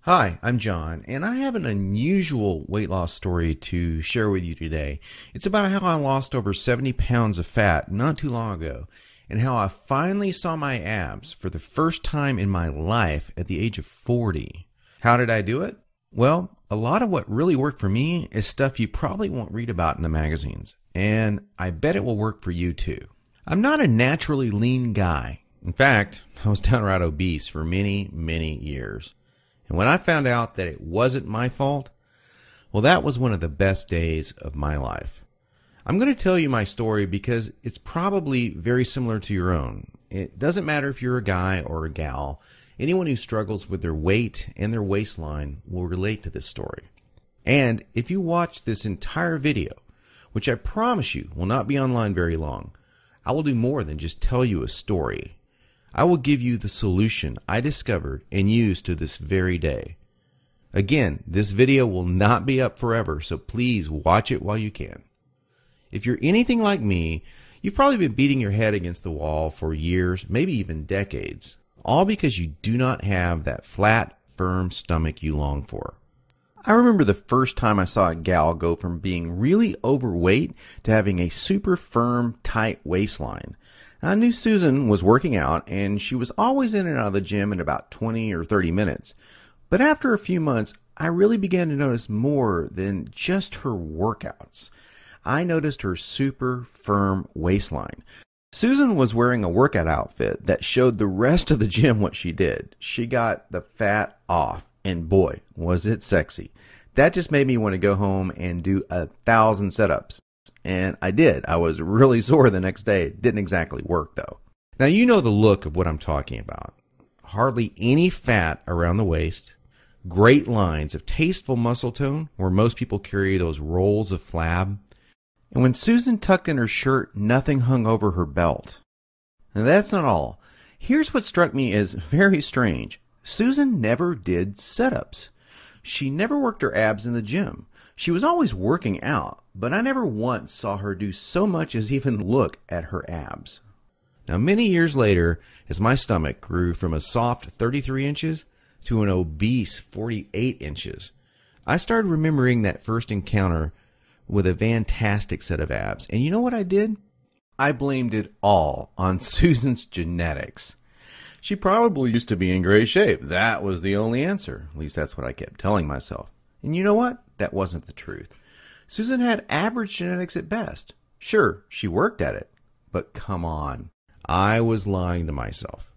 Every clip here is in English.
Hi, I'm John, and I have an unusual weight loss story to share with you today. It's about how I lost over 70 pounds of fat not too long ago, and how I finally saw my abs for the first time in my life at the age of 40. How did I do it? Well, a lot of what really worked for me is stuff you probably won't read about in the magazines, and I bet it will work for you too. I'm not a naturally lean guy. In fact, I was downright obese for many years. And when I found out that it wasn't my fault, well, that was one of the best days of my life. I'm going to tell you my story because it's probably very similar to your own. It doesn't matter if you're a guy or a gal. Anyone who struggles with their weight and their waistline will relate to this story. And if you watch this entire video, which I promise you will not be online very long, I will do more than just tell you a story. I will give you the solution I discovered and use to this very day. Again, this video will not be up forever, so please watch it while you can. If you're anything like me, you've probably been beating your head against the wall for years, maybe even decades, all because you do not have that flat, firm stomach you long for. I remember the first time I saw a gal go from being really overweight to having a super firm, tight waistline. I knew Susan was working out, and she was always in and out of the gym in about 20 or 30 minutes. But after a few months, I really began to notice more than just her workouts. I noticed her super firm waistline. Susan was wearing a workout outfit that showed the rest of the gym what she did. She got the fat off, and boy, was it sexy. That just made me want to go home and do 1,000 setups. And I did. I was really sore the next day. It didn't exactly work, though. Now, you know the look of what I'm talking about. Hardly any fat around the waist, great lines of tasteful muscle tone where most people carry those rolls of flab. And when Susan tucked in her shirt, nothing hung over her belt. And that's not all. Here's what struck me as very strange. Susan never did setups. She never worked her abs in the gym. She was always working out, but I never once saw her do so much as even look at her abs. Now, many years later, as my stomach grew from a soft 33 inches to an obese 48 inches, I started remembering that first encounter with a fantastic set of abs. And you know what I did? I blamed it all on Susan's genetics. She probably used to be in great shape. That was the only answer. At least that's what I kept telling myself. And you know what? That wasn't the truth. Susan had average genetics at best. Sure, she worked at it. But come on. I was lying to myself.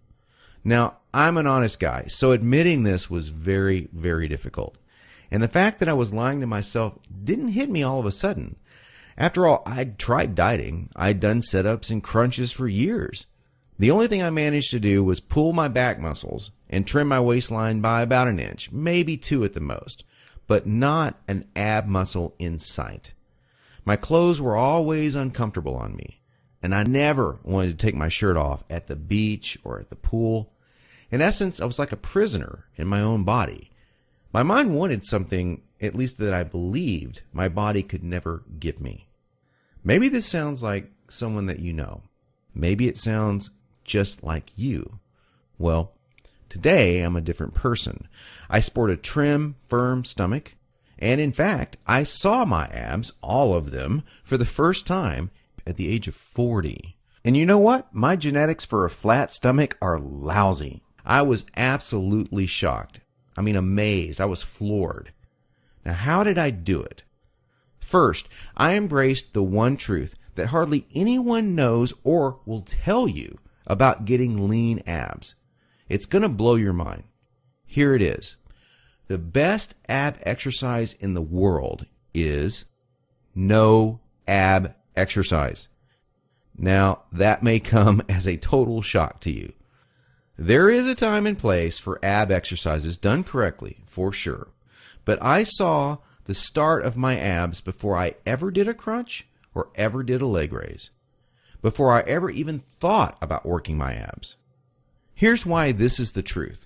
Now, I'm an honest guy, so admitting this was very difficult. And the fact that I was lying to myself didn't hit me all of a sudden. After all, I'd tried dieting. I'd done sit-ups and crunches for years. The only thing I managed to do was pull my back muscles and trim my waistline by about an inch, maybe 2 at the most, but not an ab muscle in sight. My clothes were always uncomfortable on me, and I never wanted to take my shirt off at the beach or at the pool. In essence, I was like a prisoner in my own body. My mind wanted something, at least that I believed, my body could never give me. Maybe this sounds like someone that you know. Maybe it sounds just like you. Well, today I'm a different person. I sport a trim, firm stomach, and in fact, I saw my abs, all of them, for the first time at the age of 40. And you know what? My genetics for a flat stomach are lousy. I was absolutely shocked. I mean, amazed. I was floored. Now, how did I do it? First, I embraced the one truth that hardly anyone knows or will tell you about getting lean abs. It's going to blow your mind. Here it is. The best ab exercise in the world is no ab exercise. Now, that may come as a total shock to you. There is a time and place for ab exercises done correctly, for sure. But I saw the start of my abs before I ever did a crunch or ever did a leg raise, before I ever even thought about working my abs. Here's why this is the truth.